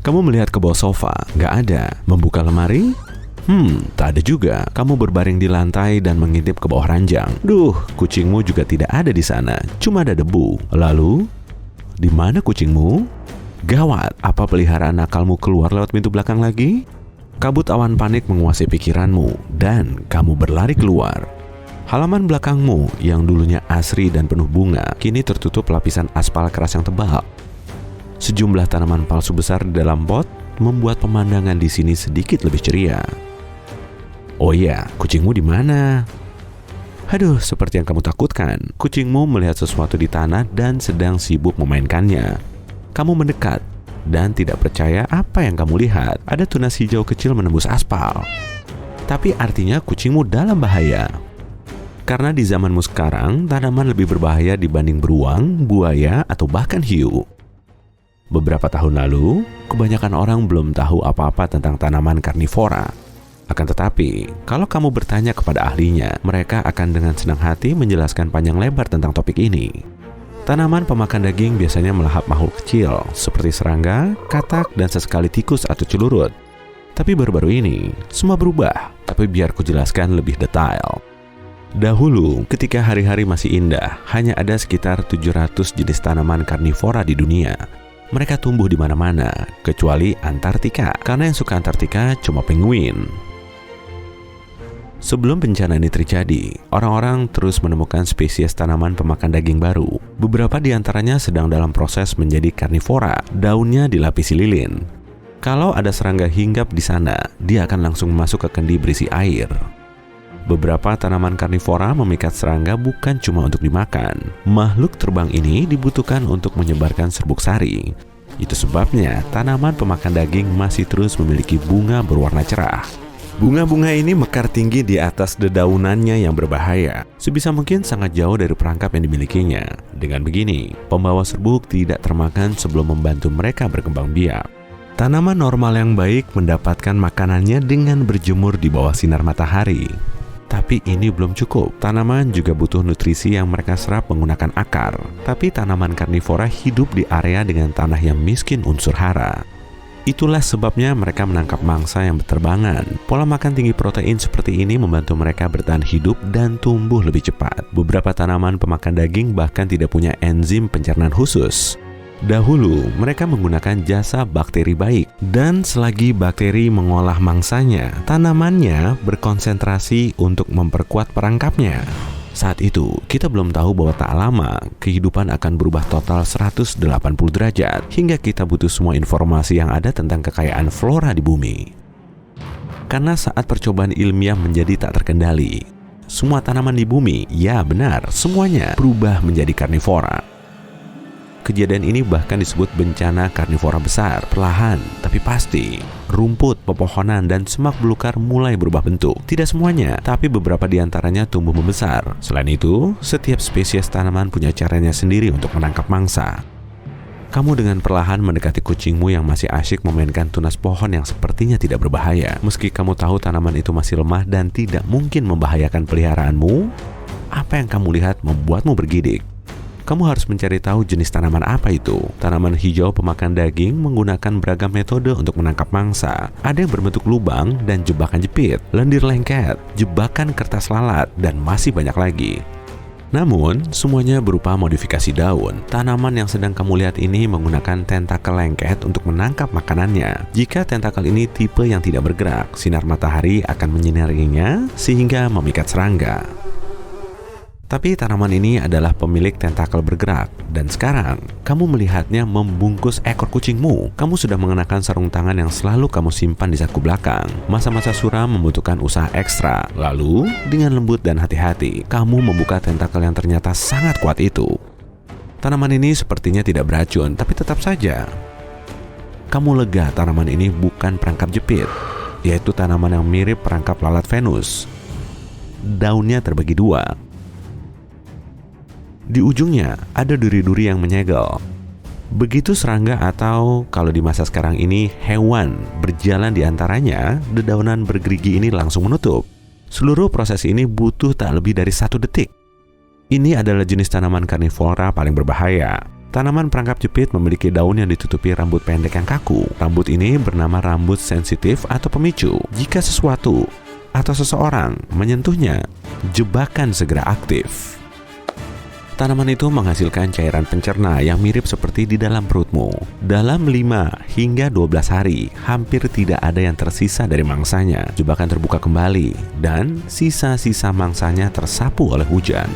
Kamu melihat ke bawah sofa, nggak ada. Membuka lemari? Tak ada juga. Kamu berbaring di lantai dan mengintip ke bawah ranjang. Duh, kucingmu juga tidak ada di sana. Cuma ada debu. Lalu, di mana kucingmu? Gawat, apa peliharaan nakalmu keluar lewat pintu belakang lagi? Kabut awan panik menguasai pikiranmu dan kamu berlari keluar. Halaman belakangmu yang dulunya asri dan penuh bunga, kini tertutup lapisan aspal keras yang tebal. Sejumlah tanaman palsu besar di dalam pot membuat pemandangan di sini sedikit lebih ceria. Oh iya, kucingmu di mana? Aduh, seperti yang kamu takutkan, kucingmu melihat sesuatu di tanah dan sedang sibuk memainkannya. Kamu mendekat dan tidak percaya apa yang kamu lihat. Ada tunas hijau kecil menembus aspal. Tapi artinya kucingmu dalam bahaya. Karena di zamanmu sekarang, tanaman lebih berbahaya dibanding beruang, buaya, atau bahkan hiu. Beberapa tahun lalu, kebanyakan orang belum tahu apa-apa tentang tanaman karnivora. Akan tetapi, kalau kamu bertanya kepada ahlinya, mereka akan dengan senang hati menjelaskan panjang lebar tentang topik ini. Tanaman pemakan daging biasanya melahap makhluk kecil, seperti serangga, katak, dan sesekali tikus atau celurut. Tapi baru-baru ini, semua berubah. Tapi biar kujelaskan lebih detail. Dahulu, ketika hari-hari masih indah, hanya ada sekitar 700 jenis tanaman karnivora di dunia. Mereka tumbuh di mana-mana, kecuali Antartika, karena yang suka Antartika cuma penguin. Sebelum bencana ini terjadi, orang-orang terus menemukan spesies tanaman pemakan daging baru. Beberapa di antaranya sedang dalam proses menjadi karnivora, daunnya dilapisi lilin. Kalau ada serangga hinggap di sana, dia akan langsung masuk ke kendi berisi air. Beberapa tanaman karnivora memikat serangga bukan cuma untuk dimakan. Makhluk terbang ini dibutuhkan untuk menyebarkan serbuk sari. Itu sebabnya tanaman pemakan daging masih terus memiliki bunga berwarna cerah. Bunga-bunga ini mekar tinggi di atas dedaunannya yang berbahaya. Sebisa mungkin sangat jauh dari perangkap yang dimilikinya. Dengan begini, pembawa serbuk tidak termakan sebelum membantu mereka berkembang biak. Tanaman normal yang baik mendapatkan makanannya dengan berjemur di bawah sinar matahari. Tapi ini belum cukup. Tanaman juga butuh nutrisi yang mereka serap menggunakan akar. Tapi tanaman karnivora hidup di area dengan tanah yang miskin unsur hara. Itulah sebabnya mereka menangkap mangsa yang berterbangan. Pola makan tinggi protein seperti ini membantu mereka bertahan hidup dan tumbuh lebih cepat. Beberapa tanaman pemakan daging bahkan tidak punya enzim pencernaan khusus. Dahulu, mereka menggunakan jasa bakteri baik, dan selagi bakteri mengolah mangsanya, tanamannya berkonsentrasi untuk memperkuat perangkapnya. Saat itu, kita belum tahu bahwa tak lama, kehidupan akan berubah total 180 derajat, hingga kita butuh semua informasi yang ada tentang kekayaan flora di bumi. Karena saat percobaan ilmiah menjadi tak terkendali, semua tanaman di bumi, ya benar, semuanya berubah menjadi karnivora. Kejadian ini bahkan disebut bencana karnivora besar. Perlahan tapi pasti, rumput, pepohonan, dan semak belukar mulai berubah bentuk. Tidak semuanya, tapi beberapa di antaranya tumbuh membesar. Selain itu, setiap spesies tanaman punya caranya sendiri untuk menangkap mangsa. Kamu dengan perlahan mendekati kucingmu yang masih asyik memainkan tunas pohon yang sepertinya tidak berbahaya. Meski kamu tahu tanaman itu masih lemah dan tidak mungkin membahayakan peliharaanmu, apa yang kamu lihat membuatmu bergidik. Kamu harus mencari tahu jenis tanaman apa itu. Tanaman hijau pemakan daging menggunakan beragam metode untuk menangkap mangsa. Ada yang berbentuk lubang dan jebakan jepit, lendir lengket, jebakan kertas lalat, dan masih banyak lagi. Namun, semuanya berupa modifikasi daun. Tanaman yang sedang kamu lihat ini menggunakan tentakel lengket untuk menangkap makanannya. Jika tentakel ini tipe yang tidak bergerak, sinar matahari akan menyinarinya sehingga memikat serangga. Tapi tanaman ini adalah pemilik tentakel bergerak. Dan sekarang, kamu melihatnya membungkus ekor kucingmu. Kamu sudah mengenakan sarung tangan yang selalu kamu simpan di saku belakang. Masa-masa suram membutuhkan usaha ekstra. Lalu, dengan lembut dan hati-hati, kamu membuka tentakel yang ternyata sangat kuat itu. Tanaman ini sepertinya tidak beracun, tapi tetap saja. Kamu lega tanaman ini bukan perangkap jepit, yaitu tanaman yang mirip perangkap lalat Venus. Daunnya terbagi dua. Di ujungnya ada duri-duri yang menyegel. Begitu serangga atau kalau di masa sekarang ini hewan berjalan di antaranya, dedaunan bergerigi ini langsung menutup. Seluruh proses ini butuh tak lebih dari 1 detik. Ini adalah jenis tanaman karnivora paling berbahaya. Tanaman perangkap jepit memiliki daun yang ditutupi rambut pendek yang kaku. Rambut ini bernama rambut sensitif atau pemicu. Jika sesuatu atau seseorang menyentuhnya, jebakan segera aktif. Tanaman itu menghasilkan cairan pencerna yang mirip seperti di dalam perutmu. Dalam 5 hingga 12 hari, hampir tidak ada yang tersisa dari mangsanya. Jebakan terbuka kembali, dan sisa-sisa mangsanya tersapu oleh hujan.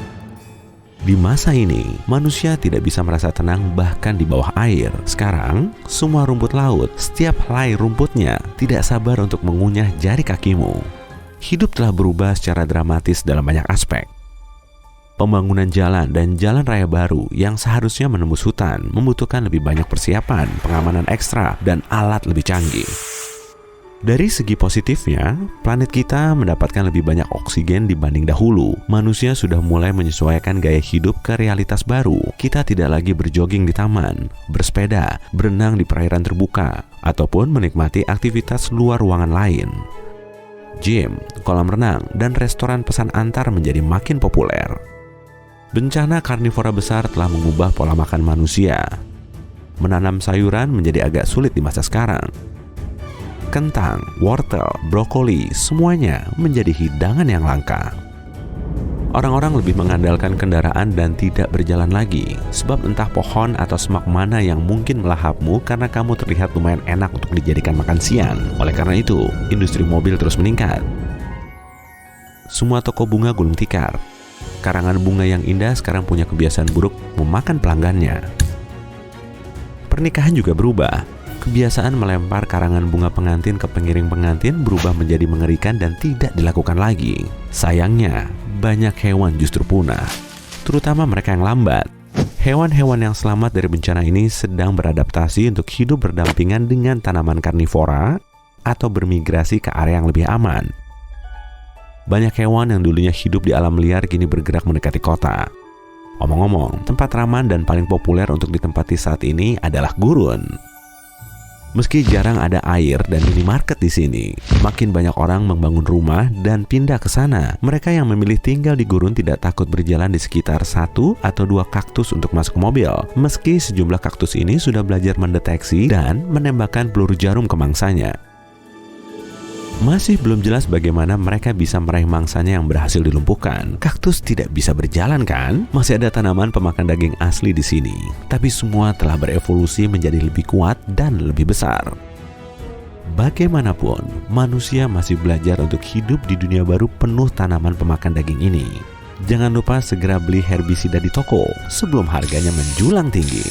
Di masa ini, manusia tidak bisa merasa tenang bahkan di bawah air. Sekarang, semua rumput laut, setiap helai rumputnya, tidak sabar untuk mengunyah jari kakimu. Hidup telah berubah secara dramatis dalam banyak aspek. Pembangunan jalan dan jalan raya baru yang seharusnya menembus hutan membutuhkan lebih banyak persiapan, pengamanan ekstra, dan alat lebih canggih. Dari segi positifnya, planet kita mendapatkan lebih banyak oksigen dibanding dahulu. Manusia sudah mulai menyesuaikan gaya hidup ke realitas baru. Kita tidak lagi berjoging di taman, bersepeda, berenang di perairan terbuka, ataupun menikmati aktivitas luar ruangan lain. Gym, kolam renang, dan restoran pesan antar menjadi makin populer. Bencana karnivora besar telah mengubah pola makan manusia. Menanam sayuran menjadi agak sulit di masa sekarang. Kentang, wortel, brokoli, semuanya menjadi hidangan yang langka. Orang-orang lebih mengandalkan kendaraan dan tidak berjalan lagi, sebab entah pohon atau semak mana yang mungkin melahapmu karena kamu terlihat lumayan enak untuk dijadikan makan siang. Oleh karena itu, industri mobil terus meningkat. Semua toko bunga gulung tikar. Karangan bunga yang indah sekarang punya kebiasaan buruk memakan pelanggannya. Pernikahan juga berubah. Kebiasaan melempar karangan bunga pengantin ke pengiring pengantin berubah menjadi mengerikan dan tidak dilakukan lagi. Sayangnya, banyak hewan justru punah, terutama mereka yang lambat. Hewan-hewan yang selamat dari bencana ini sedang beradaptasi untuk hidup berdampingan dengan tanaman karnivora atau bermigrasi ke area yang lebih aman. Banyak hewan yang dulunya hidup di alam liar kini bergerak mendekati kota. Omong-omong, tempat ramah dan paling populer untuk ditempati saat ini adalah gurun. Meski jarang ada air dan minimarket di sini, makin banyak orang membangun rumah dan pindah ke sana. Mereka yang memilih tinggal di gurun tidak takut berjalan di sekitar 1 atau 2 kaktus untuk masuk ke mobil. Meski sejumlah kaktus ini sudah belajar mendeteksi dan menembakkan peluru jarum ke mangsanya. Masih belum jelas bagaimana mereka bisa meraih mangsanya yang berhasil dilumpuhkan. Kaktus tidak bisa berjalan kan? Masih ada tanaman pemakan daging asli di sini. Tapi semua telah berevolusi menjadi lebih kuat dan lebih besar. Bagaimanapun, manusia masih belajar untuk hidup di dunia baru penuh tanaman pemakan daging ini. Jangan lupa segera beli herbisida di toko sebelum harganya menjulang tinggi.